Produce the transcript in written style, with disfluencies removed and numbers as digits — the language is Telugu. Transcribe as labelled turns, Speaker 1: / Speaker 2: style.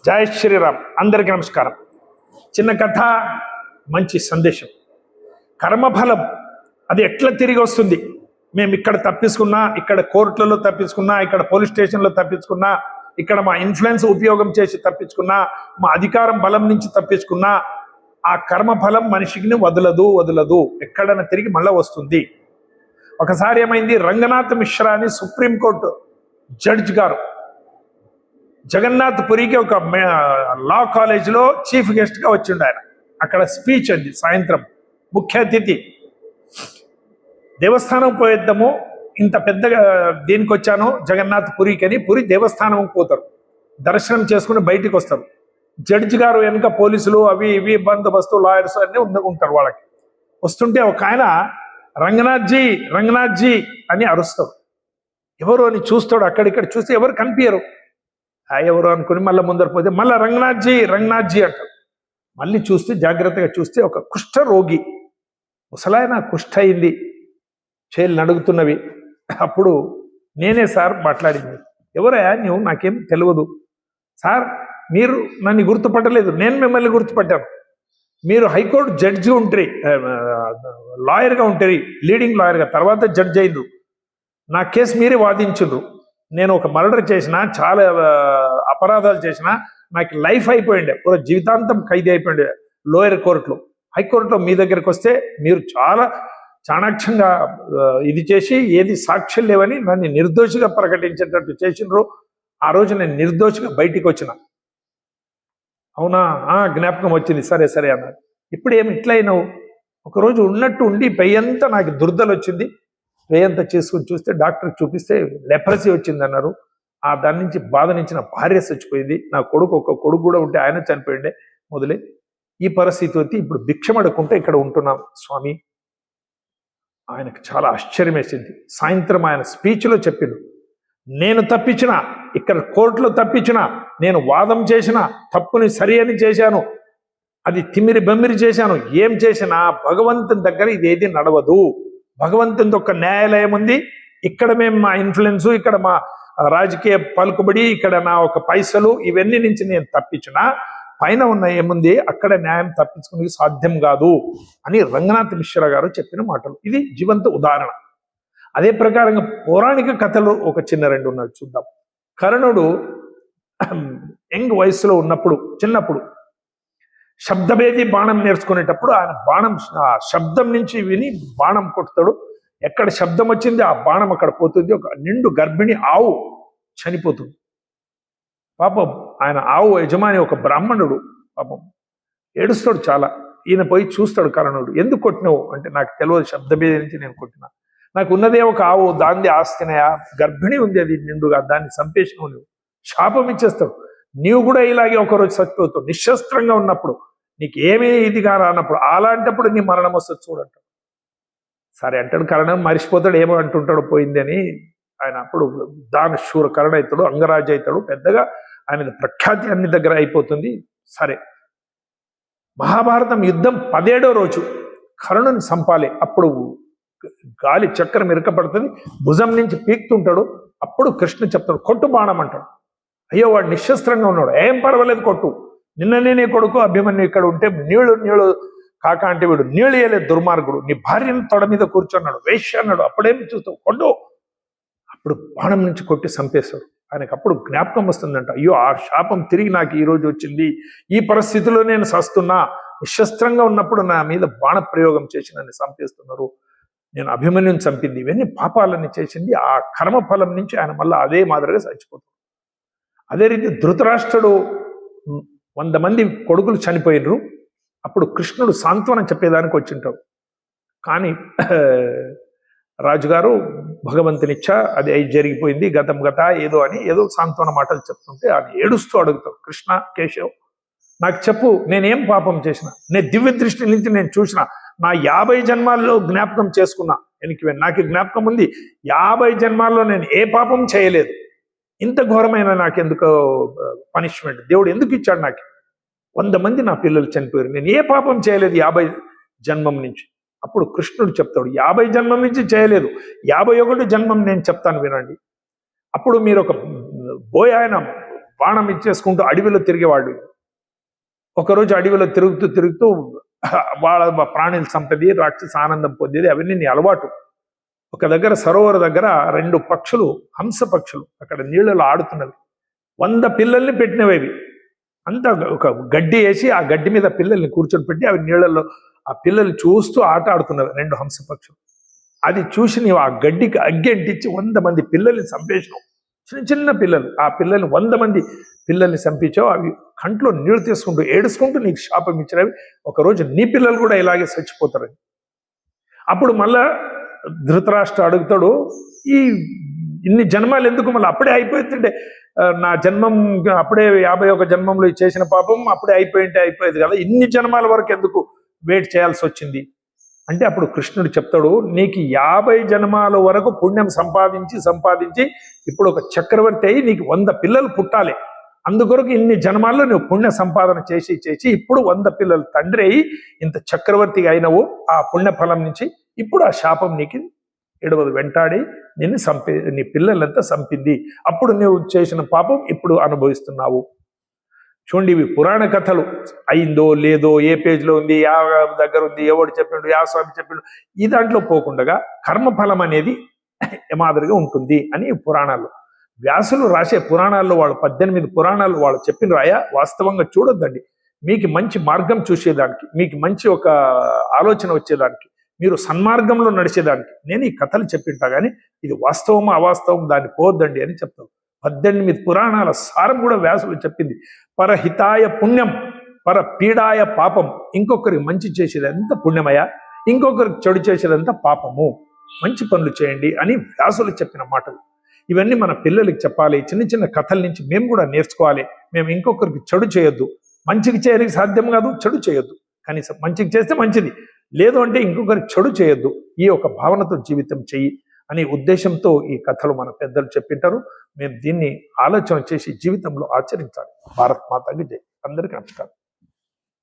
Speaker 1: జై శ్రీరామ్. అందరికీ నమస్కారం. చిన్న కథ, మంచి సందేశం. కర్మఫలం అది ఎట్లా తిరిగి వస్తుంది? మేము ఇక్కడ తప్పించుకున్నా, ఇక్కడ కోర్టులలో తప్పించుకున్నా, ఇక్కడ పోలీస్ స్టేషన్లో తప్పించుకున్నా, ఇక్కడ మా ఇన్ఫ్లుయెన్స్ ఉపయోగం చేసి తప్పించుకున్నా, మా అధికారం బలం నుంచి తప్పించుకున్నా, ఆ కర్మఫలం మనిషికి వదలదు. ఎక్కడైనా తిరిగి మళ్ళీ వస్తుంది. ఒకసారి ఏమైంది, రంగనాథ్ మిశ్రా అని సుప్రీంకోర్టు జడ్జ్ గారు జగన్నాథ్ పురికి ఒక లా కాలేజీలో చీఫ్ గెస్ట్గా వచ్చిండు. ఆయన అక్కడ స్పీచ్ అంది. సాయంత్రం ముఖ్య అతిథి, దేవస్థానం పోయేద్దాము, ఇంత పెద్దగా దీనికి వచ్చాను జగన్నాథ్ పురికి అని. పురి దేవస్థానం పోతారు, దర్శనం చేసుకుని బయటికి వస్తారు. జడ్జి గారు వెనుక పోలీసులు అవి ఇవి బందోబస్తు లాయర్స్ అన్నీ ఉంటారు. వాళ్ళకి వస్తుంటే ఒక ఆయన రంగనాథ్జీ అని అరుస్తాడు. ఎవరు అని చూస్తాడు. అక్కడిక్కడ చూస్తే ఎవరు కనిపించరు. ఎవరు అనుకుని మళ్ళీ ముందర పోతే మళ్ళీ రంగనాథ్జీ అంటారు. మళ్ళీ చూస్తే జాగ్రత్తగా చూస్తే ఒక కుష్ఠ రోగి, ముసలాయన కుష్ఠ అయింది, చేతులు నడుగుతున్నవి. అప్పుడు నేనే సార్ మాట్లాడింది. ఎవరయ్యా నువ్వు? నాకేం తెలియదు సార్, మీరు నన్ను గుర్తుపట్టలేదు, నేను మిమ్మల్ని గుర్తుపట్టాను. మీరు హైకోర్టు జడ్జి ఉంటారు, లాయర్గా ఉంటారు, లీడింగ్ లాయర్గా, తర్వాత జడ్జి అయింది. నా కేసు మీరే వాదించుండ్రు. నేను ఒక మర్డర్ చేసిన, చాలా అపరాధాలు చేసిన, నాకు లైఫ్ అయిపోయిండే, పూర జీవితాంతం ఖైదీ అయిపోయిండే లోయర్ కోర్టులో. హైకోర్టులో మీ దగ్గరికి వస్తే మీరు చాలా చాణాక్షంగా ఇది చేసి ఏది సాక్ష్యం లేవని నన్ను నిర్దోషిగా ప్రకటించేటట్టు చేసిండ్రు. ఆ రోజు నేను నిర్దోషిగా బయటికి వచ్చిన. అవునా, జ్ఞాపకం వచ్చింది, సరే సరే అన్నారు. ఇప్పుడు ఏమి ఇట్లయినావు? ఒకరోజు ఉన్నట్టు ఉండి పెయ్యంతా నాకు దుర్దలు వచ్చింది. పెయ్యంతా చేసుకుని చూస్తే డాక్టర్ చూపిస్తే లెప్రసీ వచ్చింది అన్నారు. దాని నుంచి బాధ నుంచి నా భార్య చచ్చిపోయింది. నా ఒక కొడుకు కూడా ఉంటే ఆయన చనిపోయిండే మొదలే. ఈ పరిస్థితి వచ్చి ఇప్పుడు భిక్షమడుకుంటే ఇక్కడ ఉంటున్నాం స్వామి. ఆయనకు చాలా ఆశ్చర్యం వేసింది. సాయంత్రం ఆయన స్పీచ్లో చెప్పిండు, నేను తప్పించిన, ఇక్కడ కోర్టులో తప్పించిన, నేను వాదం చేసిన, తప్పుని సరి అని చేశాను, అది తిమ్మిరి బమ్మిరి చేశాను, ఏం చేసినా భగవంతుని దగ్గర ఇదేది నడవదు. భగవంతుని ఒక న్యాయాలయం ఉంది. ఇక్కడ మేము మా ఇన్ఫ్లుయెన్స్, ఇక్కడ మా రాజకీయ పలుకుబడి, ఇక్కడ నా ఒక పైసలు, ఇవన్నీ నుంచి నేను తప్పించిన, పైన ఉన్న ఏముంది అక్కడ న్యాయం తప్పించుకునే సాధ్యం కాదు అని రంగనాథ్ మిశ్రా గారు చెప్పిన మాటలు. ఇది జీవంత ఉదాహరణ. అదే ప్రకారంగా పౌరాణిక కథలు ఒక రెండు ఉన్నాయి, చూద్దాం. కర్ణుడు యంగ్ వయసులో ఉన్నప్పుడు, చిన్నప్పుడు శబ్దభేది బాణం నేర్చుకునేటప్పుడు ఆయన బాణం శబ్దం నుంచి విని బాణం కొడతాడు. ఎక్కడ శబ్దం వచ్చింది ఆ బాణం అక్కడ పోతుంది. ఒక నిండు గర్భిణి ఆవు చనిపోతుంది. పాపం ఆయన ఆవు యజమాని ఒక బ్రాహ్మణుడు, పాపం ఏడుస్తాడు చాలా. ఈయన పోయి చూస్తాడు. కర్ణుడు, ఎందుకు కొట్టినావు అంటే, నాకు తెలియదు, శబ్దభేది నుంచి నేను కొట్టినా, నాకు ఉన్నదే ఒక ఆవు, దాన్ని ఆస్తినయా, గర్భిణి ఉంది, అది నిండుగా, దాన్ని చంపేసినావు, నువ్వు శాపం ఇచ్చేస్తావు, నీవు కూడా ఇలాగే ఒకరోజు చచ్చిపోతావు. నిశ్శస్త్రంగా ఉన్నప్పుడు, నీకు ఏమీ ఇదిగా రానప్పుడు, అలాంటప్పుడు నీ మరణం వస్తుంది చూడంటాడు. సరే అంటాడు. కర్ణుడు మరిచిపోతాడు, ఏమో అంటుంటాడు పోయింది అని. ఆయన అప్పుడు దాన శూర కర్ణ అవుతాడు, అంగరాజు అవుతాడు, పెద్దగా ఆయన ప్రఖ్యాతి అన్ని దగ్గర అయిపోతుంది. సరే, మహాభారతం యుద్ధం 17వ రోజు కర్ణుని చంపాలి. అప్పుడు గాలి చక్రం ఇరకపడుతుంది, భుజం నుంచి పీక్తుంటాడు. అప్పుడు కృష్ణ చెప్తాడు, కొట్టు బాణం అంటాడు. అయ్యో, వాడు నిశ్శస్త్రంగా ఉన్నాడు. ఏం పర్వాలేదు, కొట్టు, నిన్ననే కొడుకు అభిమన్యు ఇక్కడ ఉంటే నీళ్ళు కాక అంటే వీడు నీళ్ళు వేయలేదు, దుర్మార్గుడు, నీ భార్యను తొడ మీద కూర్చున్నాడు, వేశ్య అన్నాడు, అప్పుడేం చూస్తావు, కొట్టు. అప్పుడు బాణం నుంచి కొట్టి చంపేశాడు. ఆయనకు అప్పుడు జ్ఞాపకం వస్తుందంట, అయ్యో, ఆ శాపం తిరిగి నాకు ఈ రోజు వచ్చింది, ఈ పరిస్థితిలో నేను సస్తున్నా, నిశ్శస్త్రంగా ఉన్నప్పుడు నా మీద బాణ ప్రయోగం చేసి నన్ను చంపేస్తున్నారు, నేను అభిమన్యుని చంపింది, ఇవన్నీ పాపాలన్నీ చేసింది. ఆ కర్మఫలం నుంచి ఆయన మళ్ళీ అదే మాదిరిగా చచ్చిపోతాడు. అదే రీతి ధృతరాష్ట్రుడు 100 మంది కొడుకులు చనిపోయినరు. అప్పుడు కృష్ణుడు సాంత్వనం చెప్పేదానికి వచ్చింటాడు. కానీ రాజుగారు భగవంతునిచ్చా, అది జరిగిపోయింది, గతం గత ఏదో అని ఏదో సాంత్వన మాటలు చెప్తుంటే ఆయన ఏడుస్తూ అడుగుతాడు, కృష్ణ కేశవ్, నాకు చెప్పు, నేనేం పాపం చేసిన? నేను దివ్య దృష్టి నుంచి నేను చూసిన, నా 50 జన్మాల్లో జ్ఞాపకం చేసుకున్నా, నాకు జ్ఞాపకం ఉంది, 50 జన్మాల్లో నేను ఏ పాపం చేయలేదు, ఇంత ఘోరమైన నాకెందుకు పనిష్మెంట్, దేవుడు ఎందుకు ఇచ్చాడు నాకు? 100 మంది నా పిల్లలు చనిపోయారు, నేను ఏ పాపం చేయలేదు 50 జన్మం నుంచి. అప్పుడు కృష్ణుడు చెప్తాడు, 50 జన్మం నుంచి చేయలేదు, 51 జన్మం నేను చెప్తాను వినండి. అప్పుడు మీరు ఒక ఆయన బాణం ఇచ్చేసుకుంటూ అడవిలో తిరిగేవాడు. ఒకరోజు అడవిలో తిరుగుతూ తిరుగుతూ వాళ్ళ ప్రాణులు చంపేది, రాక్షస ఆనందం పొందేది, అవన్నీ నీ అలవాటు. ఒక దగ్గర సరోవర దగ్గర 2 పక్షులు, హంస పక్షులు అక్కడ నీళ్ళలో ఆడుతున్నవి. 100 పిల్లల్ని పెట్టినవి. అంతా ఒక గడ్డి వేసి ఆ గడ్డి మీద పిల్లల్ని కూర్చొని పెట్టి అవి నీళ్ళల్లో ఆ పిల్లల్ని చూస్తూ ఆట ఆడుతున్నవి 2 హంస పక్షులు. అది చూసి నీవు ఆ గడ్డికి అగ్గి అంటించి 100 మంది పిల్లల్ని చంపేసినావు. చిన్న చిన్న పిల్లలు, ఆ పిల్లల్ని 100 మంది పిల్లల్ని చంపించావు. అవి కంట్లో నీళ్లు తీసుకుంటూ ఏడుచుకుంటూ నీకు శాపం ఇచ్చినవి. ఒకరోజు నీ పిల్లలు కూడా ఇలాగే చచ్చిపోతారని. అప్పుడు మళ్ళా ధృతరాష్ట్ర అడుగుతాడు, ఈ ఇన్ని జన్మాలు ఎందుకు, మళ్ళీ అప్పుడే అయిపోతుంటే నా జన్మం అప్పుడే 51 జన్మంలో చేసిన పాపం అప్పుడే అయిపోయేది కదా, ఇన్ని జన్మాల వరకు ఎందుకు వెయిట్ చేయాల్సి వచ్చింది అంటే అప్పుడు కృష్ణుడు చెప్తాడు, నీకు 50 జన్మాల వరకు పుణ్యం సంపాదించి ఇప్పుడు ఒక చక్రవర్తి అయ్యి నీకు 100 పిల్లలు పుట్టాలి. అందుకొరకు ఇన్ని జన్మాల్లో నువ్వు పుణ్య సంపాదన చేసి ఇప్పుడు 100 పిల్లలు తండ్రి అయ్యి ఇంత చక్రవర్తిగా అయినవు. ఆ పుణ్యఫలం నుంచి ఇప్పుడు ఆ శాపం నీకు ఎడవదు, వెంటాడి నీ పిల్లలంతా చంపింది. అప్పుడు నువ్వు చేసిన పాపం ఇప్పుడు అనుభవిస్తున్నావు. చూడండి, ఇవి పురాణ కథలు. అయిందో లేదో, ఏ పేజ్లో ఉంది, యా దగ్గర ఉంది, ఎవడు చెప్పిండు, యా స్వామి చెప్పిండు, ఈ దాంట్లో పోకుండా కర్మఫలం అనేది మాదిరిగా ఉంటుంది అని పురాణాల్లో వ్యాసులు రాసే పురాణాల్లో వాళ్ళు 18 పురాణాలు వాళ్ళు చెప్పిన రాయా వాస్తవంగా చూడొద్దండి. మీకు మంచి మార్గం చూసేదానికి, మీకు మంచి ఒక ఆలోచన వచ్చేదానికి, మీరు సన్మార్గంలో నడిచేదానికి నేను ఈ కథలు చెప్పింటా, కానీ ఇది వాస్తవమా అవాస్తవం దాన్ని పోవద్దండి అని చెప్తాం. 18 పురాణాల సారం కూడా వ్యాసులు చెప్పింది. పరహితాయ పుణ్యం, పర పీడాయ పాపం. ఇంకొకరికి మంచి చేసేదంతా పుణ్యమయ, ఇంకొకరికి చెడు చేసేదంతా పాపము. మంచి పనులు చేయండి అని వ్యాసులు చెప్పిన మాటలు. ఇవన్నీ మన పిల్లలకి చెప్పాలి. చిన్న చిన్న కథల నుంచి మేము కూడా నేర్చుకోవాలి. మేము ఇంకొకరికి చెడు చేయొద్దు. మంచికి చేయడానికి సాధ్యం కాదు, చెడు చేయొద్దు. కనీసం మంచికి చేస్తే మంచిది, లేదు అంటే ఇంకొకరికి చెడు చేయొద్దు. ఈ ఒక భావనతో జీవితం చెయ్యి అనే ఉద్దేశంతో ఈ కథలు మన పెద్దలు చెప్పింటారు. మేము దీన్ని ఆలోచన చేసి జీవితంలో ఆచరించాలి. భారత్ మాతాకి జై. అందరికీ నమస్కారం.